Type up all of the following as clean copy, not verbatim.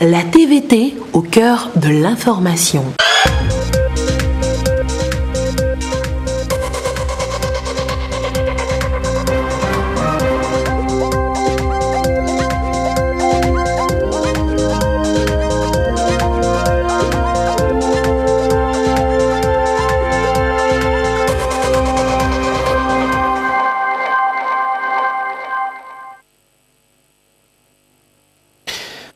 La TVT au cœur de l'information.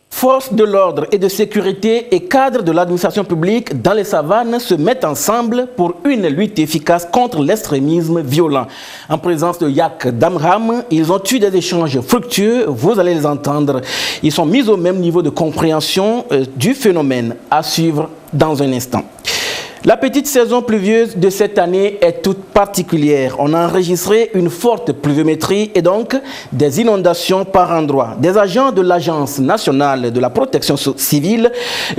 Forces de l'ordre et de sécurité et cadres de l'administration publique dans les savanes se mettent ensemble pour une lutte efficace contre l'extrémisme violent. En présence de Yak Damram, ils ont eu des échanges fructueux, vous allez les entendre. Ils sont mis au même niveau de compréhension du phénomène. À suivre dans un instant. La petite saison pluvieuse de cette année est toute particulière. On a enregistré une forte pluviométrie et donc des inondations par endroits. Des agents de l'Agence nationale de la protection civile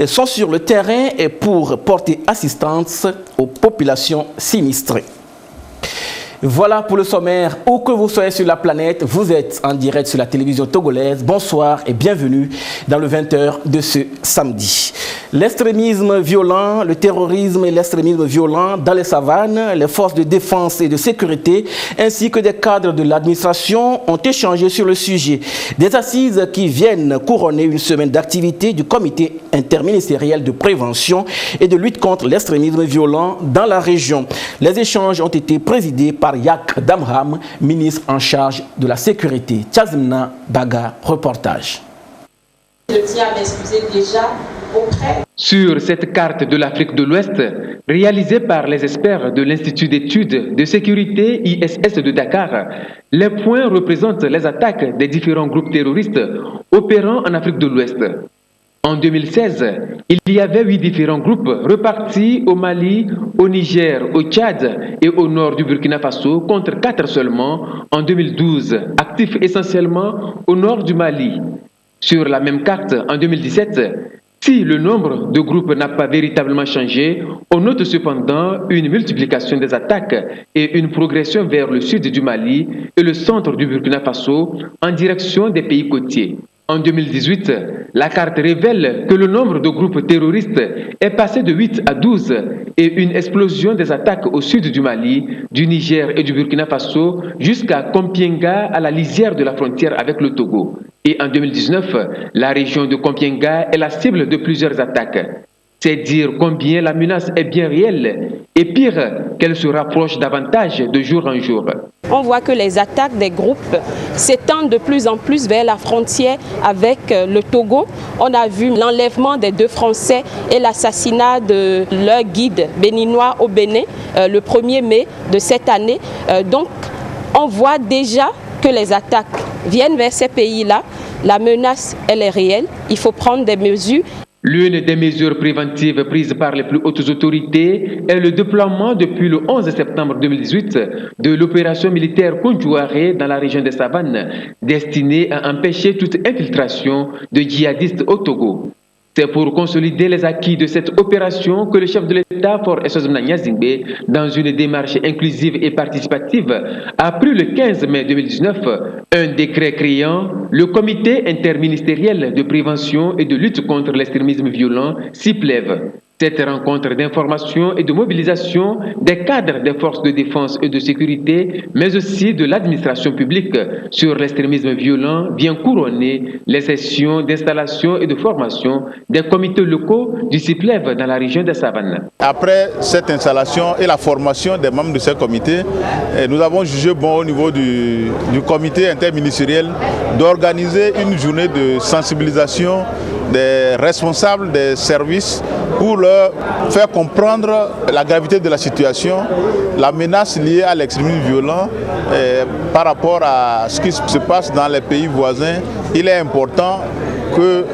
sont sur le terrain pour porter assistance aux populations sinistrées. Voilà pour le sommaire. Où que vous soyez sur la planète, vous êtes en direct sur la télévision togolaise. Bonsoir et bienvenue dans le 20h de ce samedi. L'extrémisme violent, le terrorisme et l'extrémisme violent dans les savanes, les forces de défense et de sécurité ainsi que des cadres de l'administration ont échangé sur le sujet. Des assises qui viennent couronner une semaine d'activité du comité interministériel de prévention et de lutte contre l'extrémisme violent dans la région. Les échanges ont été présidés par Yak Damram, ministre en charge de la sécurité. Tchazimna Baga, reportage. Je tiens à m'excuser déjà auprès. Sur cette carte de l'Afrique de l'Ouest, réalisée par les experts de l'Institut d'études de sécurité ISS de Dakar, les points représentent les attaques des différents groupes terroristes opérant en Afrique de l'Ouest. En 2016, il y avait 8 différents groupes repartis au Mali, au Niger, au Tchad et au nord du Burkina Faso contre 4 seulement en 2012, actifs essentiellement au nord du Mali. Sur la même carte, en 2017, si le nombre de groupes n'a pas véritablement changé, on note cependant une multiplication des attaques et une progression vers le sud du Mali et le centre du Burkina Faso en direction des pays côtiers. En 2018, la carte révèle que le nombre de groupes terroristes est passé de 8 à 12 et une explosion des attaques au sud du Mali, du Niger et du Burkina Faso jusqu'à Kompienga à la lisière de la frontière avec le Togo. Et en 2019, la région de Kompienga est la cible de plusieurs attaques. C'est dire combien la menace est bien réelle et pire, qu'elle se rapproche davantage de jour en jour. On voit que les attaques des groupes s'étendent de plus en plus vers la frontière avec le Togo. On a vu l'enlèvement des 2 Français et l'assassinat de leur guide béninois au Bénin le 1er mai de cette année. Donc on voit déjà que les attaques viennent vers ces pays-là. La menace, elle est réelle. Il faut prendre des mesures. L'une des mesures préventives prises par les plus hautes autorités est le déploiement depuis le 11 septembre 2018 de l'opération militaire Kondjouaré dans la région des Savanes, destinée à empêcher toute infiltration de djihadistes au Togo. C'est pour consolider les acquis de cette opération que le chef de l'État, Faure Essouzmna Gnassingbé, dans une démarche inclusive et participative, a pris le 15 mai 2019 un décret créant le Comité interministériel de prévention et de lutte contre l'extrémisme violent, CIPLEV. Cette rencontre d'information et de mobilisation des cadres des forces de défense et de sécurité, mais aussi de l'administration publique sur l'extrémisme violent, vient couronner les sessions d'installation et de formation des comités locaux du CIPLEV dans la région des Savanes. Après cette installation et la formation des membres de ce comité, nous avons jugé bon au niveau du comité interministériel d'organiser une journée de sensibilisation des responsables des services pour leur faire comprendre la gravité de la situation, la menace liée à l'extrémisme violent par rapport à ce qui se passe dans les pays voisins. Il est important que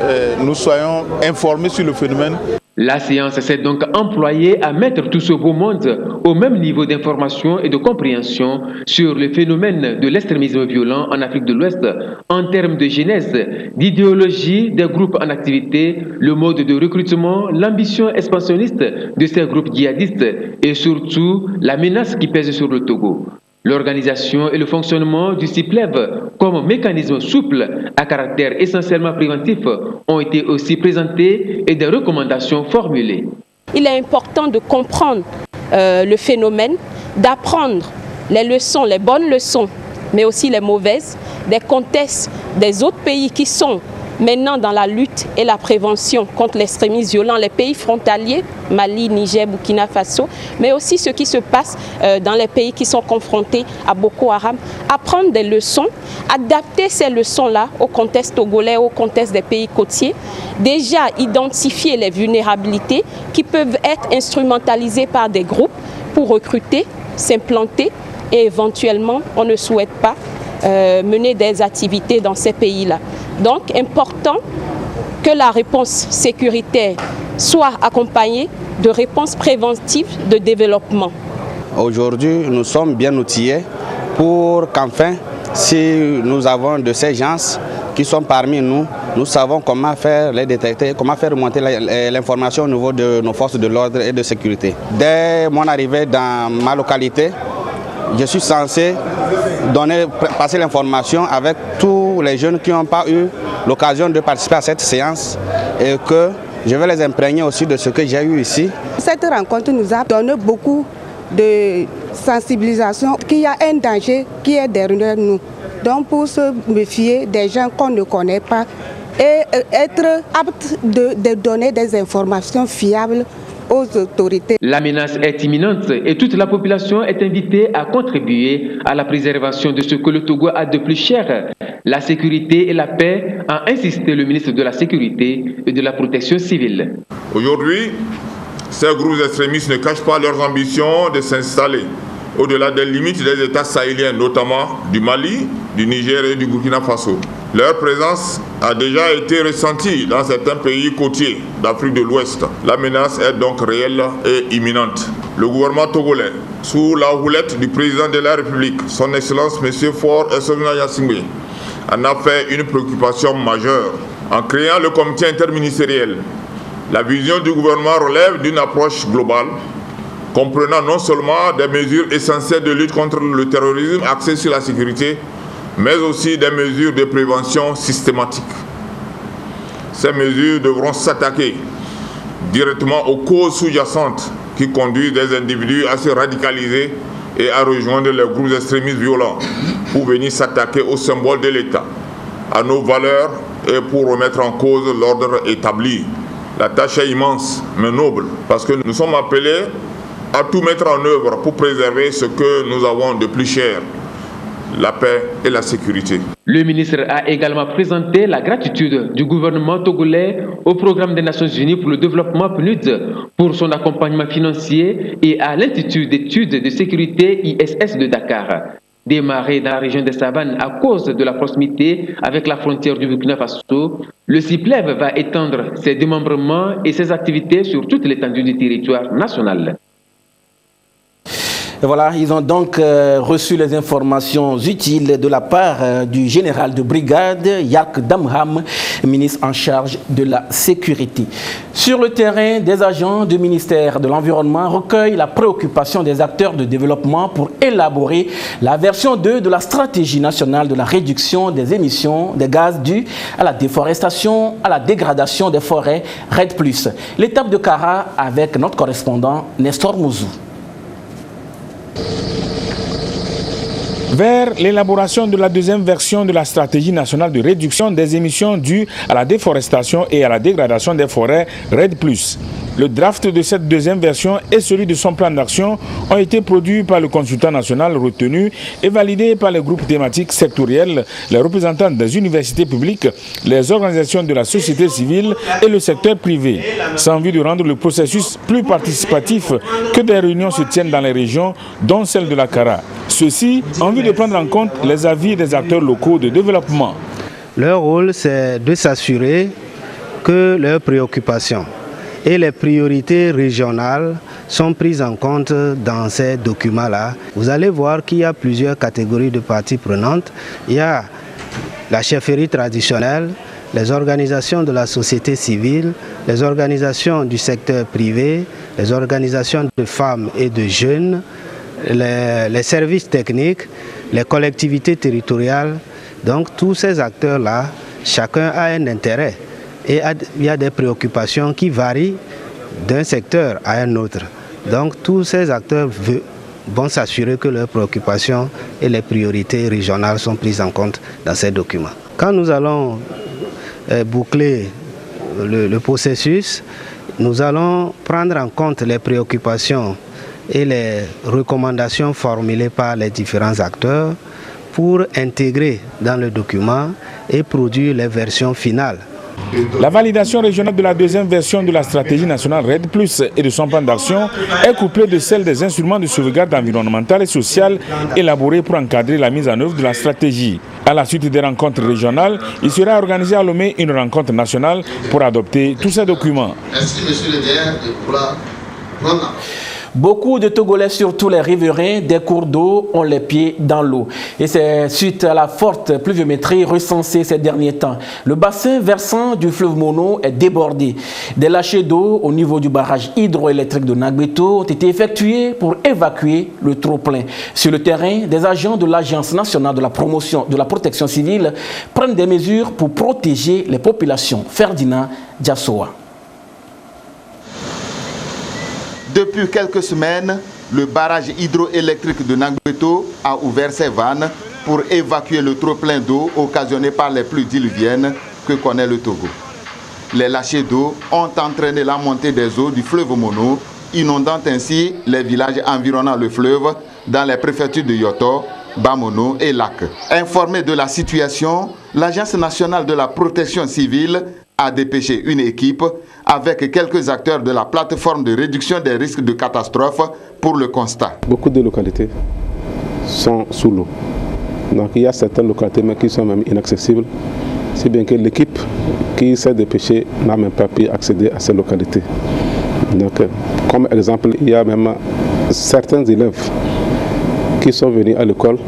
nous soyons informés sur le phénomène. La séance s'est donc employée à mettre tout ce beau monde au même niveau d'information et de compréhension sur le phénomène de l'extrémisme violent en Afrique de l'Ouest en termes de genèse, d'idéologie des groupes en activité, le mode de recrutement, l'ambition expansionniste de ces groupes djihadistes et surtout la menace qui pèse sur le Togo. L'organisation et le fonctionnement du CIPLEV comme mécanisme souple à caractère essentiellement préventif ont été aussi présentés et des recommandations formulées. Il est important de comprendre le phénomène, d'apprendre les leçons, les bonnes leçons, mais aussi les mauvaises, des contextes des autres pays qui sont maintenant dans la lutte et la prévention contre l'extrémisme violent, les pays frontaliers, Mali, Niger, Burkina Faso, mais aussi ce qui se passe dans les pays qui sont confrontés à Boko Haram. Apprendre des leçons, adapter ces leçons-là au contexte togolais, au contexte des pays côtiers. Déjà identifier les vulnérabilités qui peuvent être instrumentalisées par des groupes pour recruter, s'implanter et éventuellement, on ne souhaite pas mener des activités dans ces pays-là. Donc, important que la réponse sécuritaire soit accompagnée de réponses préventives de développement. Aujourd'hui, nous sommes bien outillés pour qu'enfin, si nous avons de ces gens qui sont parmi nous, nous savons comment faire les détecter, comment faire remonter l'information au niveau de nos forces de l'ordre et de sécurité. Dès mon arrivée dans ma localité, je suis censé passer l'information avec tous les jeunes qui n'ont pas eu l'occasion de participer à cette séance et que je vais les imprégner aussi de ce que j'ai eu ici. Cette rencontre nous a donné beaucoup de sensibilisation qu'il y a un danger qui est derrière nous. Donc pour se méfier des gens qu'on ne connaît pas et être apte de donner des informations fiables aux autorités. La menace est imminente et toute la population est invitée à contribuer à la préservation de ce que le Togo a de plus cher, la sécurité et la paix, a insisté le ministre de la Sécurité et de la Protection civile. Aujourd'hui, ces groupes extrémistes ne cachent pas leurs ambitions de s'installer au-delà des limites des États sahéliens, notamment du Mali, du Niger et du Burkina Faso. Leur présence a déjà été ressentie dans certains pays côtiers d'Afrique de l'Ouest. La menace est donc réelle et imminente. Le gouvernement togolais, sous la houlette du président de la République, son Excellence M. Faure Essoufina Gnassingbé, en a fait une préoccupation majeure. En créant le comité interministériel, la vision du gouvernement relève d'une approche globale, comprenant non seulement des mesures essentielles de lutte contre le terrorisme axées sur la sécurité, mais aussi des mesures de prévention systématiques. Ces mesures devront s'attaquer directement aux causes sous-jacentes qui conduisent des individus à se radicaliser et à rejoindre les groupes extrémistes violents pour venir s'attaquer aux symboles de l'État, à nos valeurs et pour remettre en cause l'ordre établi. La tâche est immense, mais noble, parce que nous sommes appelés à tout mettre en œuvre pour préserver ce que nous avons de plus cher, la paix et la sécurité. Le ministre a également présenté la gratitude du gouvernement togolais au programme des Nations Unies pour le développement PNUD pour son accompagnement financier et à l'Institut d'études de sécurité ISS de Dakar. Démarré dans la région des Savanes à cause de la proximité avec la frontière du Burkina Faso, le CIPLEV va étendre ses démembrements et ses activités sur toute l'étendue du territoire national. Et voilà, ils ont donc reçu les informations utiles de la part du général de brigade Yak Damram, ministre en charge de la sécurité. Sur le terrain, des agents du ministère de l'Environnement recueillent la préoccupation des acteurs de développement pour élaborer la version 2 de la stratégie nationale de la réduction des émissions des gaz dus à la déforestation, à la dégradation des forêts RED+. L'étape de Kara avec notre correspondant Nestor Mouzou. Vers l'élaboration de la deuxième version de la stratégie nationale de réduction des émissions dues à la déforestation et à la dégradation des forêts RED+. Le draft de cette deuxième version et celui de son plan d'action ont été produits par le consultant national retenu et validés par les groupes thématiques sectoriels, les représentants des universités publiques, les organisations de la société civile et le secteur privé, sans vue de rendre le processus plus participatif que des réunions se tiennent dans les régions, dont celle de la Kara. Ceci en vue de prendre en compte les avis des acteurs locaux de développement. Leur rôle, c'est de s'assurer que leurs préoccupations et les priorités régionales sont prises en compte dans ces documents-là. Vous allez voir qu'il y a plusieurs catégories de parties prenantes. Il y a la chefferie traditionnelle, les organisations de la société civile, les organisations du secteur privé, les organisations de femmes et de jeunes, les services techniques, les collectivités territoriales. Donc tous ces acteurs-là, chacun a un intérêt et il y a des préoccupations qui varient d'un secteur à un autre. Donc tous ces acteurs vont s'assurer que leurs préoccupations et les priorités régionales sont prises en compte dans ces documents. Quand nous allons boucler le processus, nous allons prendre en compte les préoccupations et les recommandations formulées par les différents acteurs pour intégrer dans le document et produire les versions finales. La validation régionale de la deuxième version de la stratégie nationale RED+, et de son plan d'action est couplée de celle des instruments de sauvegarde environnementale et sociale élaborés pour encadrer la mise en œuvre de la stratégie. À la suite des rencontres régionales, il sera organisé à Lomé une rencontre nationale pour adopter tous ces documents. Merci, monsieur le maire, de vouloir prendre. Beaucoup de Togolais, surtout les riverains des cours d'eau, ont les pieds dans l'eau. Et c'est suite à la forte pluviométrie recensée ces derniers temps. Le bassin versant du fleuve Mono est débordé. Des lâchers d'eau au niveau du barrage hydroélectrique de Nagbeto ont été effectués pour évacuer le trop-plein. Sur le terrain, des agents de l'Agence nationale de la protection civile prennent des mesures pour protéger les populations. Ferdinand Diassoa. Depuis quelques semaines, le barrage hydroélectrique de Nagbeto a ouvert ses vannes pour évacuer le trop-plein d'eau occasionné par les pluies diluviennes que connaît le Togo. Les lâchers d'eau ont entraîné la montée des eaux du fleuve Mono, inondant ainsi les villages environnant le fleuve dans les préfectures de Yoto, Bamono et Lac. Informé de la situation, l'Agence nationale de la protection civile a dépêché une équipe avec quelques acteurs de la plateforme de réduction des risques de catastrophe pour le constat. Beaucoup de localités sont sous l'eau. Donc il y a certaines localités qui sont même inaccessibles. Si bien que l'équipe qui s'est dépêchée n'a même pas pu accéder à ces localités. Donc, comme exemple, il y a même certains élèves qui sont venus à l'école,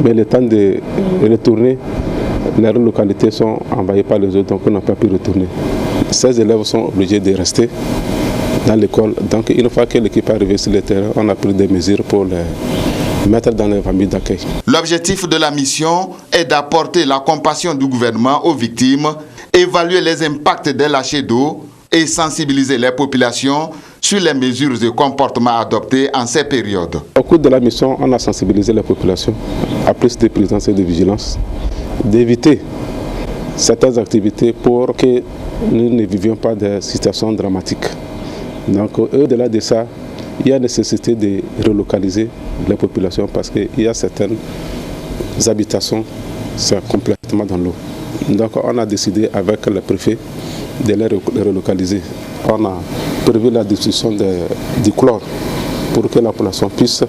mais le temps de retourner, les localités sont envahies par les eaux, donc on n'a pas pu retourner. Ces élèves sont obligés de rester dans l'école. Donc une fois que l'équipe est arrivée sur le terrain, on a pris des mesures pour les mettre dans les familles d'accueil. L'objectif de la mission est d'apporter la compassion du gouvernement aux victimes, évaluer les impacts des lâchers d'eau et sensibiliser les populations sur les mesures de comportement adoptées en ces périodes. Au cours de la mission, on a sensibilisé les populations à plus de présence et de vigilance, d'éviter certaines activités pour que nous ne vivions pas des situations dramatiques. Donc au-delà de ça, il y a nécessité de relocaliser les populations parce qu'il y a certaines habitations, c'est complètement dans l'eau. Donc on a décidé avec le préfet de les relocaliser. On a prévu la distribution du chlore pour que la population puisse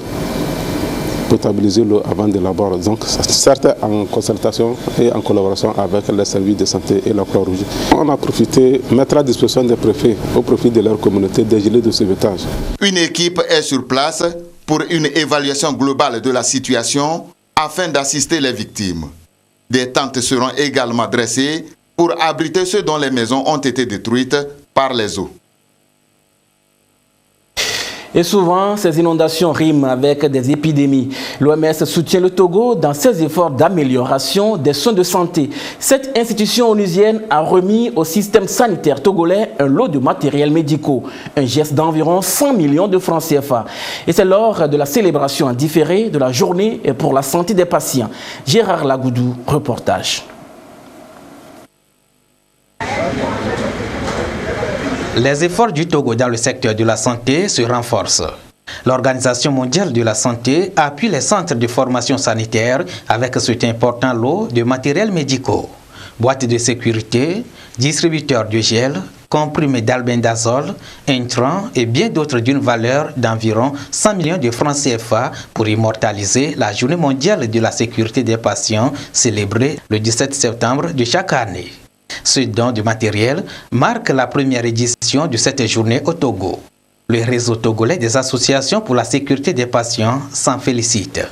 potabiliser l'eau avant de la boire. Donc, certes, en concertation et en collaboration avec les services de santé et la Croix-Rouge. On a profité, mettre à disposition des préfets au profit de leur communauté des gilets de sauvetage. Une équipe est sur place pour une évaluation globale de la situation afin d'assister les victimes. Des tentes seront également dressées pour abriter ceux dont les maisons ont été détruites par les eaux. Et souvent, ces inondations riment avec des épidémies. L'OMS soutient le Togo dans ses efforts d'amélioration des soins de santé. Cette institution onusienne a remis au système sanitaire togolais un lot de matériels médicaux, un geste d'environ 100 millions de francs CFA. Et c'est lors de la célébration en différé de la journée pour la santé des patients. Gérard Lagoudou, reportage. Les efforts du Togo dans le secteur de la santé se renforcent. L'Organisation mondiale de la santé appuie les centres de formation sanitaire avec cet important lot de matériels médicaux. Boîtes de sécurité, distributeurs de gel, comprimés d'albendazole, intrants et bien d'autres d'une valeur d'environ 100 millions de francs CFA pour immortaliser la Journée mondiale de la sécurité des patients célébrée le 17 septembre de chaque année. Ce don de matériel marque la première édition de cette journée au Togo. Le réseau togolais des associations pour la sécurité des patients s'en félicite.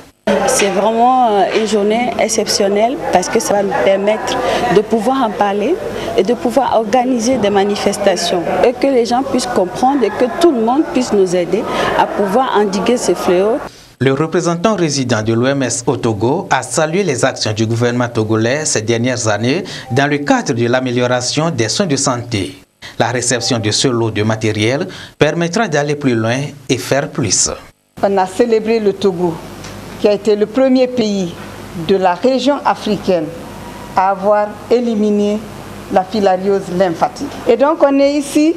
C'est vraiment une journée exceptionnelle parce que ça va nous permettre de pouvoir en parler et de pouvoir organiser des manifestations et que les gens puissent comprendre et que tout le monde puisse nous aider à pouvoir endiguer ce fléau. Le représentant résident de l'OMS au Togo a salué les actions du gouvernement togolais ces dernières années dans le cadre de l'amélioration des soins de santé. La réception de ce lot de matériel permettra d'aller plus loin et faire plus. On a célébré le Togo, qui a été le premier pays de la région africaine à avoir éliminé la filariose lymphatique. Et donc on est ici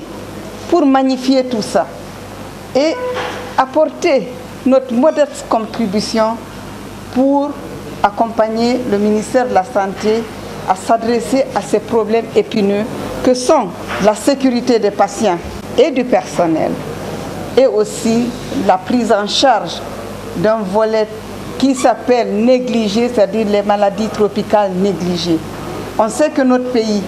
pour magnifier tout ça et apporter notre modeste contribution pour accompagner le ministère de la Santé à s'adresser à ces problèmes épineux que sont la sécurité des patients et du personnel et aussi la prise en charge d'un volet qui s'appelle négligé, c'est-à-dire les maladies tropicales négligées. On sait que notre pays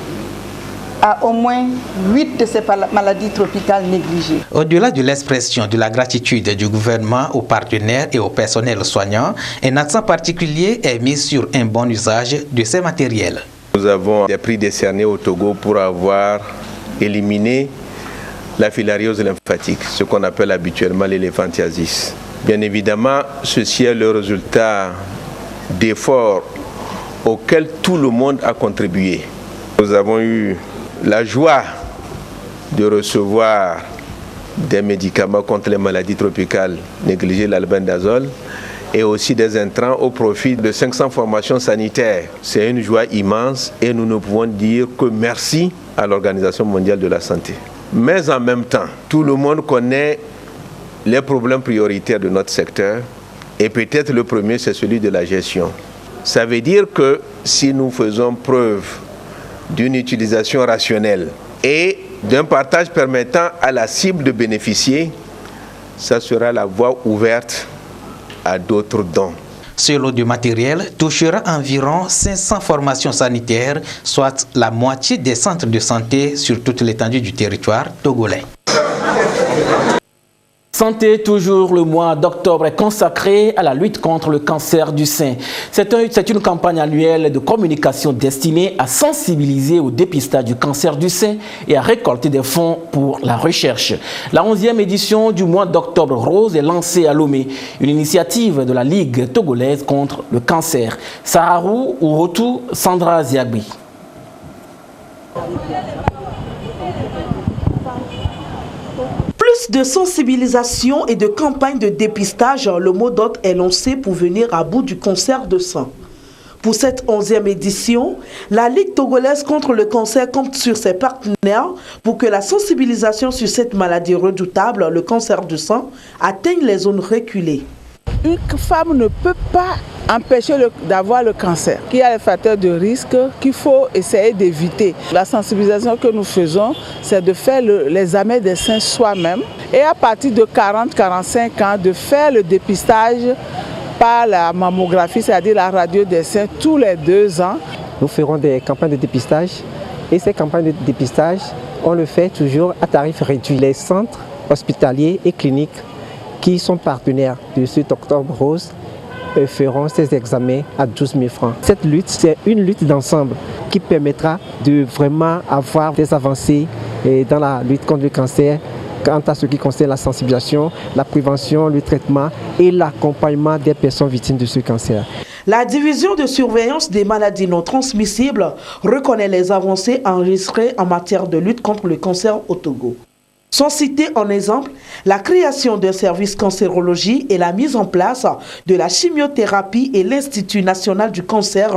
a au moins 8 de ces maladies tropicales négligées. Au-delà de l'expression de la gratitude du gouvernement aux partenaires et au personnel soignant, un accent particulier est mis sur un bon usage de ces matériels. Nous avons des prix décernés au Togo pour avoir éliminé la filariose lymphatique, ce qu'on appelle habituellement l'éléphantiasis. Bien évidemment, ceci est le résultat d'efforts auxquels tout le monde a contribué. Nous avons eu la joie de recevoir des médicaments contre les maladies tropicales négligées, l'albendazole, et aussi des intrants au profit de 500 formations sanitaires. C'est une joie immense et nous ne pouvons dire que merci à l'Organisation mondiale de la santé. Mais en même temps, tout le monde connaît les problèmes prioritaires de notre secteur et peut-être le premier, c'est celui de la gestion. Ça veut dire que si nous faisons preuve d'une utilisation rationnelle et d'un partage permettant à la cible de bénéficier, ça sera la voie ouverte à d'autres dons. Ce lot de matériel touchera environ 500 formations sanitaires, soit la moitié des centres de santé sur toute l'étendue du territoire togolais. Santé, toujours le mois d'octobre est consacré à la lutte contre le cancer du sein. C'est une campagne annuelle de communication destinée à sensibiliser au dépistage du cancer du sein et à récolter des fonds pour la recherche. La 11e édition du mois d'octobre rose est lancée à Lomé, une initiative de la Ligue togolaise contre le cancer. Saharou Ourotou, Sandra Ziagbi. Plus de sensibilisation et de campagne de dépistage, le mot d'ordre est lancé pour venir à bout du cancer de sein. Pour cette 11e édition, la Ligue togolaise contre le cancer compte sur ses partenaires pour que la sensibilisation sur cette maladie redoutable, le cancer du sein, atteigne les zones reculées. Une femme ne peut pas empêcher d'avoir le cancer. Il y a les facteurs de risque qu'il faut essayer d'éviter. La sensibilisation que nous faisons, c'est de faire l'examen des seins soi-même et à partir de 40-45 ans, de faire le dépistage par la mammographie, c'est-à-dire la radio des seins, tous les 2 ans. Nous ferons des campagnes de dépistage et ces campagnes de dépistage, on le fait toujours à tarif réduit. Les centres hospitaliers et cliniques qui sont partenaires de cet octobre rose feront ces examens à 12 000 francs. Cette lutte, c'est une lutte d'ensemble qui permettra de vraiment avoir des avancées dans la lutte contre le cancer, quant à ce qui concerne la sensibilisation, la prévention, le traitement et l'accompagnement des personnes victimes de ce cancer. La division de surveillance des maladies non transmissibles reconnaît les avancées enregistrées en matière de lutte contre le cancer au Togo. Sont cités en exemple la création d'un service cancérologie et la mise en place de la chimiothérapie et l'Institut national du cancer.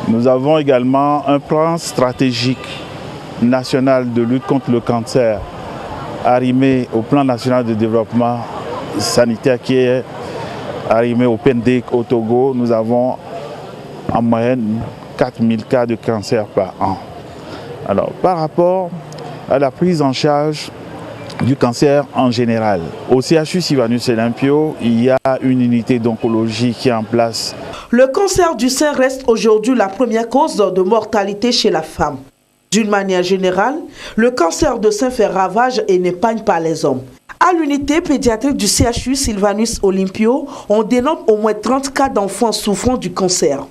Nous avons également un plan stratégique national de lutte contre le cancer arrimé au plan national de développement sanitaire qui est arrimé au PNDEC au Togo. Nous avons en moyenne 4000 cas de cancer par an. Alors, par rapport à la prise en charge du cancer en général, au CHU Sylvanus Olympio, il y a une unité d'oncologie qui est en place. Le cancer du sein reste aujourd'hui la première cause de mortalité chez la femme. D'une manière générale, le cancer de sein fait ravage et n'épargne pas les hommes. À l'unité pédiatrique du CHU Sylvanus Olympio, on dénombre au moins 30 cas d'enfants souffrant du cancer.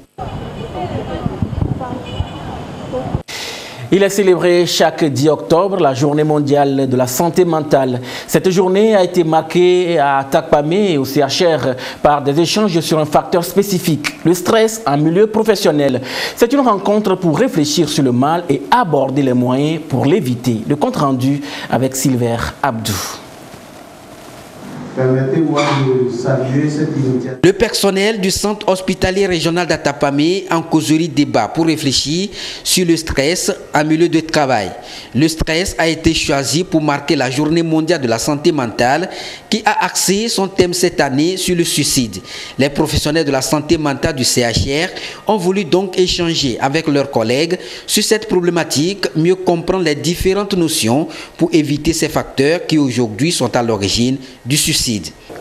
Il est célébré chaque 10 octobre, la journée mondiale de la santé mentale. Cette journée a été marquée à Takpamé et au CHR par des échanges sur un facteur spécifique, le stress en milieu professionnel. C'est une rencontre pour réfléchir sur le mal et aborder les moyens pour l'éviter. Le compte rendu avec Silver Abdou. Permettez-moi de saluer cette initiative. Le personnel du centre hospitalier régional d'Atapamé en causerie débat pour réfléchir sur le stress en milieu de travail. Le stress a été choisi pour marquer la journée mondiale de la santé mentale qui a axé son thème cette année sur le suicide. Les professionnels de la santé mentale du CHR ont voulu donc échanger avec leurs collègues sur cette problématique, mieux comprendre les différentes notions pour éviter ces facteurs qui aujourd'hui sont à l'origine du suicide.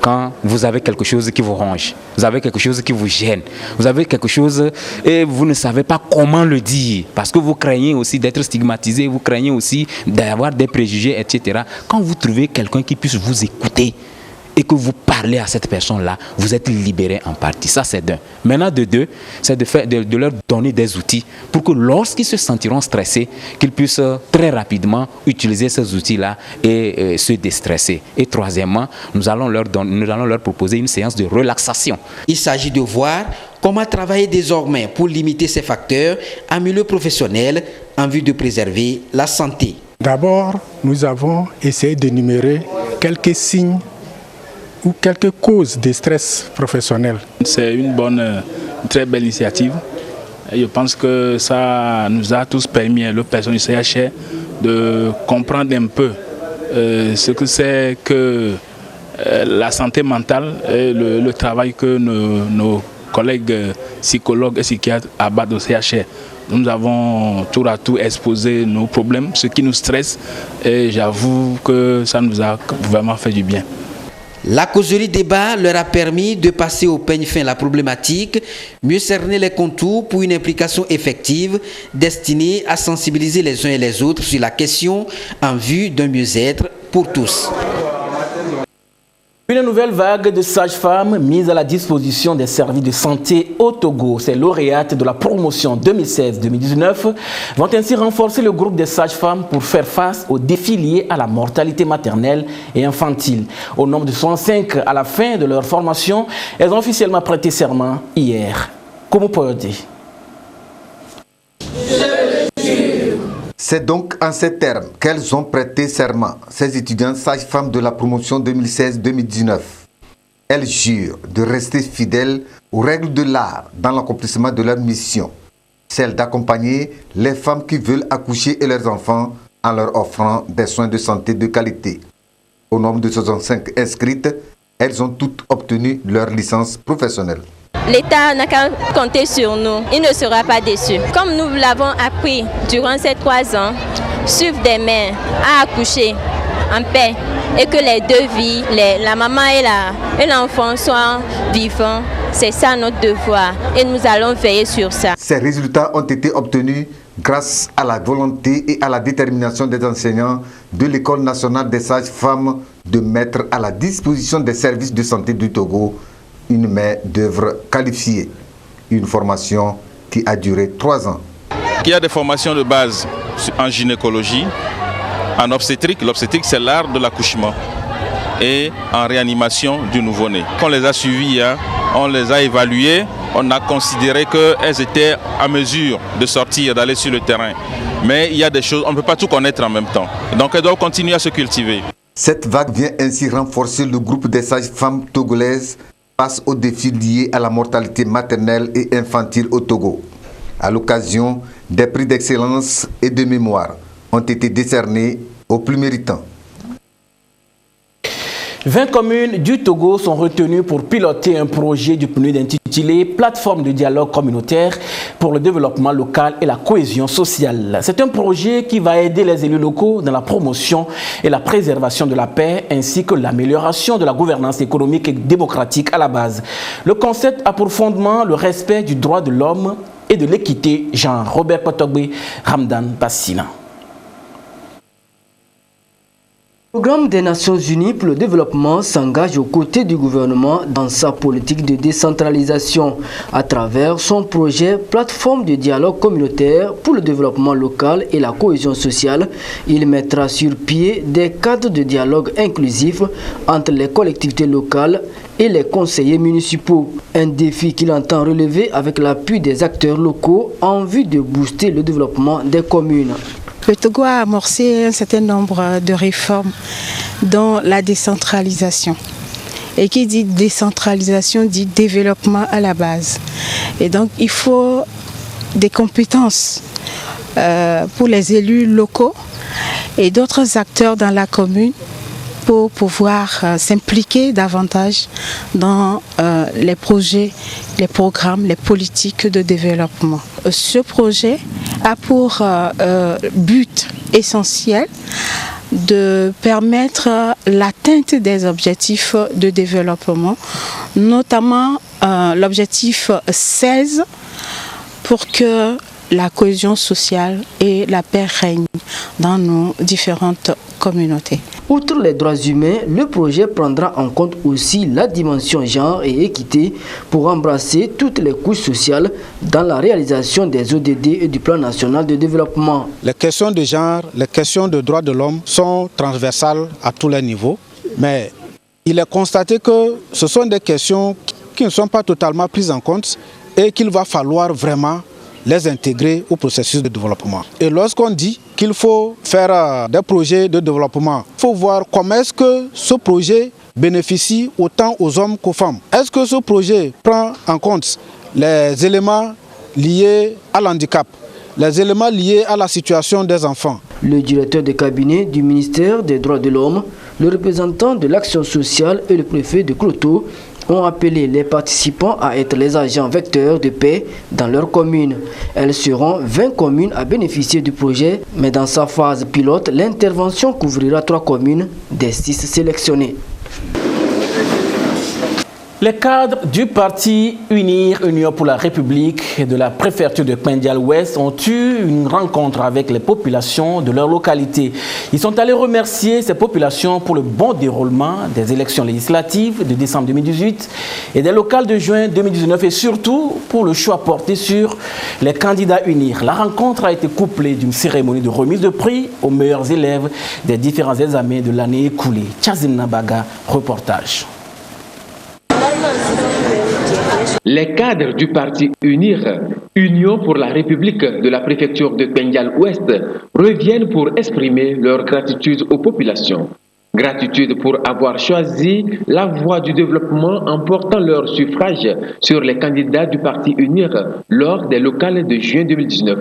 Quand vous avez quelque chose qui vous ronge, vous avez quelque chose qui vous gêne, vous avez quelque chose et vous ne savez pas comment le dire, parce que vous craignez aussi d'être stigmatisé, vous craignez aussi d'avoir des préjugés, etc. Quand vous trouvez quelqu'un qui puisse vous écouter et que vous parlez à cette personne-là, vous êtes libéré en partie. Ça, c'est d'un. Maintenant, de deux, c'est de leur donner des outils pour que lorsqu'ils se sentiront stressés, qu'ils puissent très rapidement utiliser ces outils-là et se déstresser. Et troisièmement, nous allons leur proposer une séance de relaxation. Il s'agit de voir comment travailler désormais pour limiter ces facteurs en milieu professionnel en vue de préserver la santé. D'abord, nous avons essayé d'énumérer quelques signes ou quelques causes de stress professionnel. C'est une très belle initiative. Et je pense que ça nous a tous permis, le personnel du CHR, de comprendre un peu ce que c'est que la santé mentale et le travail que nos collègues psychologues et psychiatres abattent au CHR. Nous avons tour à tour exposé nos problèmes, ce qui nous stresse, et j'avoue que ça nous a vraiment fait du bien. La causerie débat leur a permis de passer au peigne fin la problématique, mieux cerner les contours pour une implication effective destinée à sensibiliser les uns et les autres sur la question en vue d'un mieux-être pour tous. Une nouvelle vague de sages-femmes mise à la disposition des services de santé au Togo. Ces lauréates de la promotion 2016-2019 vont ainsi renforcer le groupe des sages-femmes pour faire face aux défis liés à la mortalité maternelle et infantile. Au nombre de 65 à la fin de leur formation, elles ont officiellement prêté serment hier. Comment peut-on? C'est donc en ces termes qu'elles ont prêté serment, ces étudiantes sages-femmes de la promotion 2016-2019. Elles jurent de rester fidèles aux règles de l'art dans l'accomplissement de leur mission, celle d'accompagner les femmes qui veulent accoucher et leurs enfants en leur offrant des soins de santé de qualité. Au nombre de 65 inscrites, elles ont toutes obtenu leur licence professionnelle. L'État n'a qu'à compter sur nous, il ne sera pas déçu. Comme nous l'avons appris durant ces 3 ans, suivre des mères à accoucher en paix et que les deux vies, la maman et l'enfant soient vivants, c'est ça notre devoir et nous allons veiller sur ça. Ces résultats ont été obtenus grâce à la volonté et à la détermination des enseignants de l'École nationale des sages-femmes de mettre à la disposition des services de santé du Togo une main-d'œuvre qualifiée. Une formation qui a duré 3 ans. Il y a des formations de base en gynécologie, en obstétrique. L'obstétrique, c'est l'art de l'accouchement. Et en réanimation du nouveau-né. On les a suivies, on les a évaluées. On a considéré qu'elles étaient à mesure de sortir, d'aller sur le terrain. Mais il y a des choses, on ne peut pas tout connaître en même temps. Donc elles doivent continuer à se cultiver. Cette vague vient ainsi renforcer le groupe des sages-femmes togolaises face aux défis liés à la mortalité maternelle et infantile au Togo. À l'occasion, des prix d'excellence et de mémoire ont été décernés aux plus méritants. 20 communes du Togo sont retenues pour piloter un projet du PNUD intitulé « Plateforme de dialogue communautaire pour le développement local et la cohésion sociale ». C'est un projet qui va aider les élus locaux dans la promotion et la préservation de la paix ainsi que l'amélioration de la gouvernance économique et démocratique à la base. Le concept a pour fondement le respect du droit de l'homme et de l'équité. Jean-Robert Potogbe, Ramdan Bassina. Le programme des Nations Unies pour le développement s'engage aux côtés du gouvernement dans sa politique de décentralisation à travers son projet Plateforme de dialogue communautaire pour le développement local et la cohésion sociale. Il mettra sur pied des cadres de dialogue inclusifs entre les collectivités locales et les conseillers municipaux. Un défi qu'il entend relever avec l'appui des acteurs locaux en vue de booster le développement des communes. Le Togo a amorcé un certain nombre de réformes dont la décentralisation. Et qui dit décentralisation dit développement à la base. Et donc il faut des compétences pour les élus locaux et d'autres acteurs dans la commune pour pouvoir s'impliquer davantage dans les projets, les programmes, les politiques de développement. Ce projet a pour but essentiel de permettre l'atteinte des objectifs de développement, notamment l'objectif 16 pour que la cohésion sociale et la paix règnent dans nos différentes communautés. Outre les droits humains, le projet prendra en compte aussi la dimension genre et équité pour embrasser toutes les couches sociales dans la réalisation des ODD et du plan national de développement. Les questions de genre, les questions de droits de l'homme sont transversales à tous les niveaux, mais il est constaté que ce sont des questions qui ne sont pas totalement prises en compte et qu'il va falloir vraiment les intégrer au processus de développement. Et lorsqu'on dit qu'il faut faire des projets de développement, il faut voir comment est-ce que ce projet bénéficie autant aux hommes qu'aux femmes. Est-ce que ce projet prend en compte les éléments liés à l'handicap, les éléments liés à la situation des enfants? Le directeur de cabinet du ministère des Droits de l'Homme, le représentant de l'action sociale et le préfet de Kloto ont appelé les participants à être les agents vecteurs de paix dans leur commune. Elles seront 20 communes à bénéficier du projet, mais dans sa phase pilote, l'intervention couvrira 3 communes des 6 sélectionnées. Les cadres du parti Unir, Union pour la République de la préfecture de Pendial-Ouest ont eu une rencontre avec les populations de leur localité. Ils sont allés remercier ces populations pour le bon déroulement des élections législatives de décembre 2018 et des locales de juin 2019 et surtout pour le choix porté sur les candidats Unir. La rencontre a été couplée d'une cérémonie de remise de prix aux meilleurs élèves des différents examens de l'année écoulée. Tchazim Nabaga, reportage. Les cadres du parti Unir, Union pour la République de la préfecture de Pendial-Ouest, reviennent pour exprimer leur gratitude aux populations. Gratitude pour avoir choisi la voie du développement en portant leur suffrage sur les candidats du parti Unir lors des locales de juin 2019.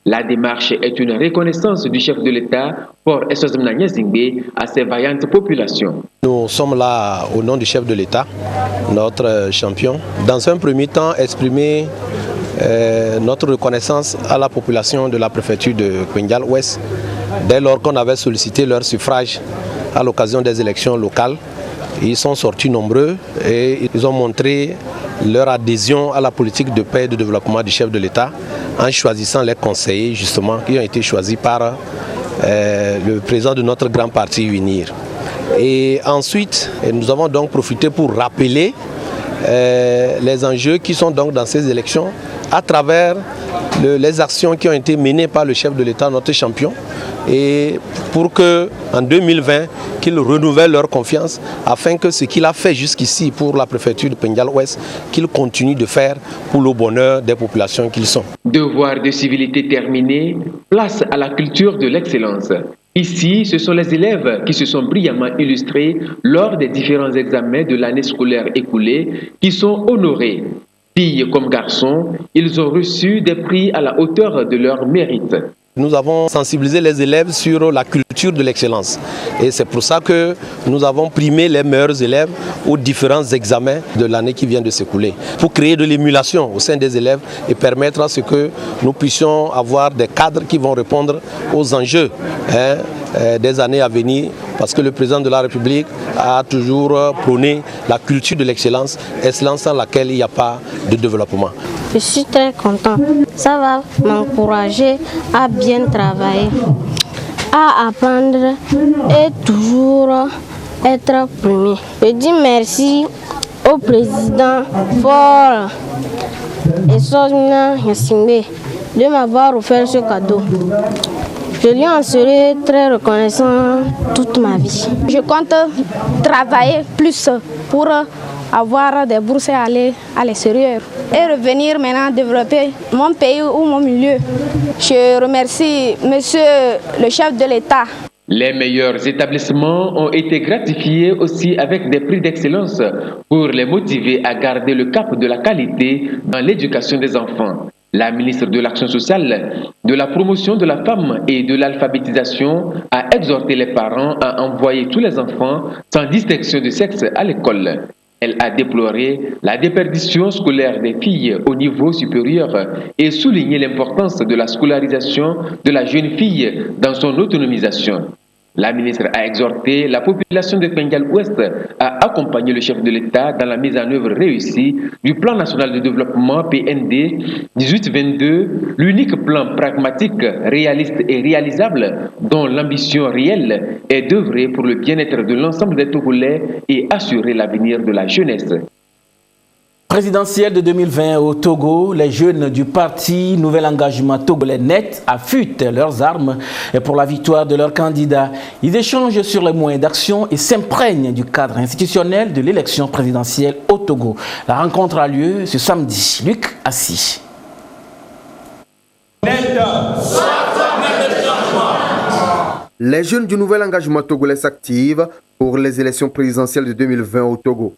La démarche est une reconnaissance du chef de l'État pour Essozemna Nyazingbe à ses vaillantes populations. Nous sommes là au nom du chef de l'État, notre champion. Dans un premier temps, exprimer notre reconnaissance à la population de la préfecture de Pendial-Ouest dès lors qu'on avait sollicité leur suffrage à l'occasion des élections locales. Ils sont sortis nombreux et ils ont montré leur adhésion à la politique de paix et de développement du chef de l'État en choisissant les conseillers justement qui ont été choisis par le président de notre grand parti Unir. Et ensuite, nous avons donc profité pour rappeler les enjeux qui sont donc dans ces élections à travers les actions qui ont été menées par le chef de l'État, notre champion, et pour qu'en 2020, qu'ils renouvellent leur confiance afin que ce qu'il a fait jusqu'ici pour la préfecture de Pendial-Ouest, qu'il continue de faire pour le bonheur des populations qu'ils sont. Devoir de civilité terminé, place à la culture de l'excellence. Ici, ce sont les élèves qui se sont brillamment illustrés lors des différents examens de l'année scolaire écoulée qui sont honorés. Filles comme garçons, ils ont reçu des prix à la hauteur de leur mérite. Nous avons sensibilisé les élèves sur la culture de l'excellence et c'est pour ça que nous avons primé les meilleurs élèves aux différents examens de l'année qui vient de s'écouler pour créer de l'émulation au sein des élèves et permettre à ce que nous puissions avoir des cadres qui vont répondre aux enjeux des années à venir parce que le président de la République a toujours prôné la culture de l'excellence, excellence sans laquelle il n'y a pas de développement. Je suis très content. Ça va m'encourager à bien travailler. à apprendre et toujours être premier. Je dis merci au président Fort et Sosmina Yassingbe de m'avoir offert ce cadeau. Je lui en serai très reconnaissant toute ma vie. Je compte travailler plus pour avoir des bourses et aller à l'extérieur et revenir maintenant développer mon pays ou mon milieu. Je remercie monsieur le chef de l'État. Les meilleurs établissements ont été gratifiés aussi avec des prix d'excellence pour les motiver à garder le cap de la qualité dans l'éducation des enfants. La ministre de l'Action sociale, de la promotion de la femme et de l'alphabétisation a exhorté les parents à envoyer tous les enfants sans distinction de sexe à l'école. Elle a déploré la déperdition scolaire des filles au niveau supérieur et souligné l'importance de la scolarisation de la jeune fille dans son autonomisation. La ministre a exhorté la population de Pendial-Ouest à accompagner le chef de l'État dans la mise en œuvre réussie du plan national de développement PND 1822, l'unique plan pragmatique, réaliste et réalisable dont l'ambition réelle est d'œuvrer pour le bien-être de l'ensemble des Togolais et assurer l'avenir de la jeunesse. Présidentielle de 2020 au Togo, les jeunes du parti Nouvel Engagement Togolais Net affûtent leurs armes pour la victoire de leur candidat. Ils échangent sur les moyens d'action et s'imprègnent du cadre institutionnel de l'élection présidentielle au Togo. La rencontre a lieu ce samedi. Luc Assis. Les jeunes du Nouvel Engagement Togolais s'activent pour les élections présidentielles de 2020 au Togo.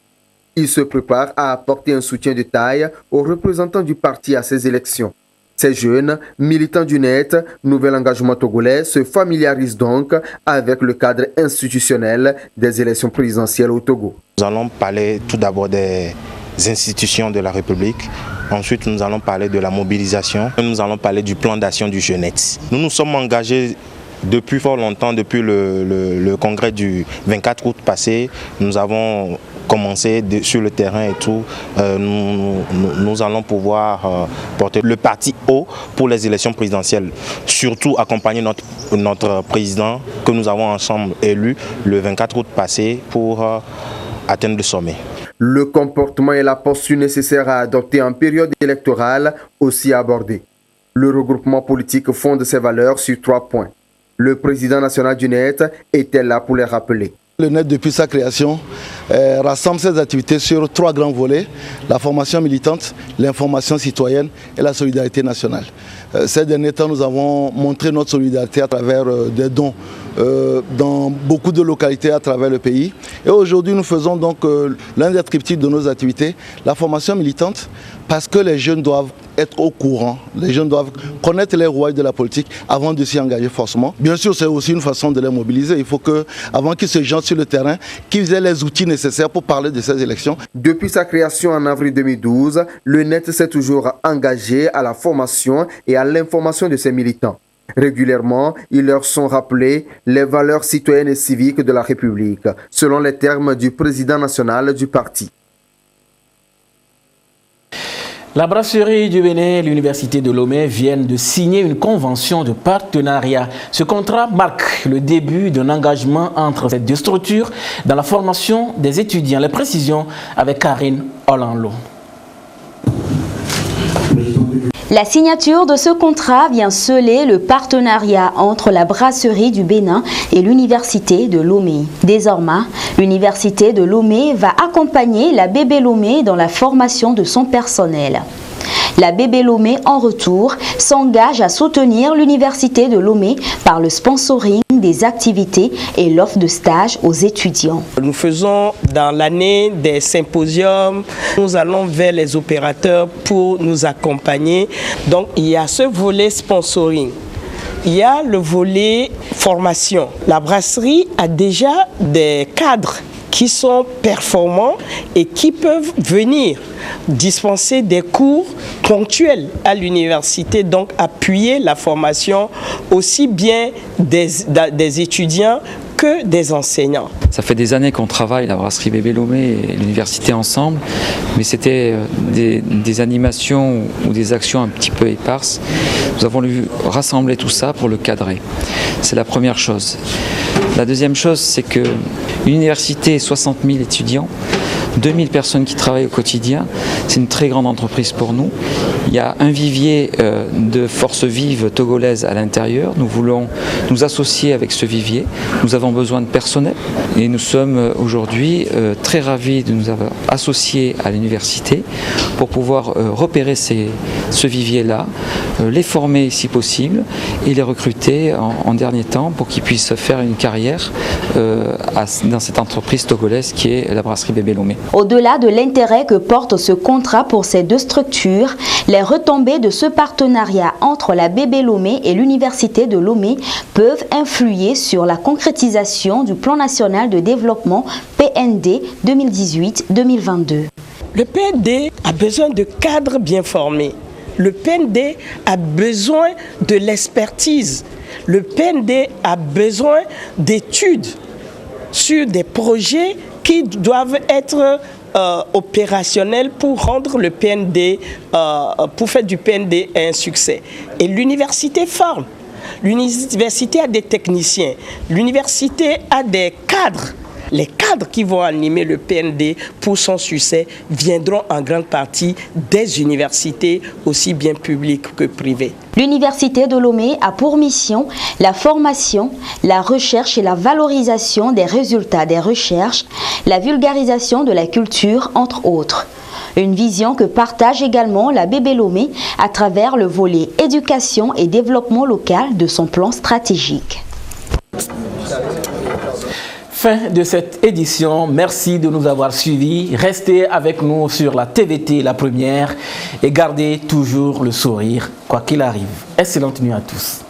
Ils se préparent à apporter un soutien de taille aux représentants du parti à ces élections. Ces jeunes, militants du NET, Nouvel Engagement Togolais, se familiarisent donc avec le cadre institutionnel des élections présidentielles au Togo. Nous allons parler tout d'abord des institutions de la République. Ensuite, nous allons parler de la mobilisation. Nous allons parler du plan d'action du jeunesse. Nous nous sommes engagés depuis fort longtemps, depuis le congrès du 24 août passé. Nous avons commencé sur le terrain et tout. Nous allons pouvoir porter le parti haut pour les élections présidentielles. Surtout accompagner notre président que nous avons ensemble élu le 24 août passé pour atteindre le sommet. Le comportement et la posture nécessaires à adopter en période électorale aussi abordés. Le regroupement politique fonde ses valeurs sur 3 points. Le président national du NET était là pour les rappeler. Le NET, depuis sa création, rassemble ses activités sur 3 grands volets: la formation militante, l'information citoyenne et la solidarité nationale. Ces derniers temps, nous avons montré notre solidarité à travers des dons dans beaucoup de localités à travers le pays. Et aujourd'hui, nous faisons donc l'un des triptyques de nos activités, la formation militante, parce que les jeunes doivent être au courant, les jeunes doivent connaître les rouages de la politique avant de s'y engager forcément. Bien sûr, c'est aussi une façon de les mobiliser. Il faut que, avant qu'ils se jettent sur le terrain, qu'ils aient les outils nécessaires pour parler de ces élections. Depuis sa création en avril 2012, le NET s'est toujours engagé à la formation et à l'information de ses militants. Régulièrement, ils leur sont rappelés les valeurs citoyennes et civiques de la République, selon les termes du président national du parti. La brasserie du Bénin et l'université de Lomé viennent de signer une convention de partenariat. Ce contrat marque le début d'un engagement entre ces deux structures dans la formation des étudiants. Les précisions avec Karine Olanlo. La signature de ce contrat vient sceller le partenariat entre la brasserie du Bénin et l'université de Lomé. Désormais, l'université de Lomé va accompagner la Bébé Lomé dans la formation de son personnel. La Bébé Lomé, en retour, s'engage à soutenir l'université de Lomé par le sponsoring des activités et l'offre de stage aux étudiants. Nous faisons dans l'année des symposiums, nous allons vers les opérateurs pour nous accompagner. Donc il y a ce volet sponsoring. Il y a le volet formation. La brasserie a déjà des cadres qui sont performants et qui peuvent venir dispenser des cours ponctuels à l'université, donc appuyer la formation aussi bien des étudiants que des enseignants. Ça fait des années qu'on travaille, la brasserie Bébé Lomé et l'université ensemble, mais c'était des animations ou des actions un petit peu éparses. Nous avons voulu rassembler tout ça pour le cadrer. C'est la première chose. La deuxième chose, c'est que l'université, 60 000 étudiants, 2000 personnes qui travaillent au quotidien, c'est une très grande entreprise pour nous. Il y a un vivier de forces vives togolaises à l'intérieur. Nous voulons nous associer avec ce vivier. Nous avons besoin de personnel et nous sommes aujourd'hui très ravis de nous avoir associés à l'université pour pouvoir repérer ce vivier-là, les former si possible et les recruter en dernier temps pour qu'ils puissent faire une carrière dans cette entreprise togolaise qui est la brasserie Bébé Lomé. Au-delà de l'intérêt que porte ce contrat pour ces deux structures, les retombées de ce partenariat entre la Bébé Lomé et l'Université de Lomé peuvent influer sur la concrétisation du Plan national de développement PND 2018-2022. Le PND a besoin de cadres bien formés. Le PND a besoin de l'expertise. Le PND a besoin d'études sur des projets qui doivent être opérationnels pour rendre le PND, pour faire du PND un succès. Et l'université forme. L'université a des techniciens. L'université a des cadres. Les cadres qui vont animer le PND pour son succès viendront en grande partie des universités, aussi bien publiques que privées. L'Université de Lomé a pour mission la formation, la recherche et la valorisation des résultats des recherches, la vulgarisation de la culture, entre autres. Une vision que partage également la Bébé Lomé à travers le volet éducation et développement local de son plan stratégique. Fin de cette édition, merci de nous avoir suivis. Restez avec nous sur la TVT, la première, et gardez toujours le sourire, quoi qu'il arrive. Excellente nuit à tous.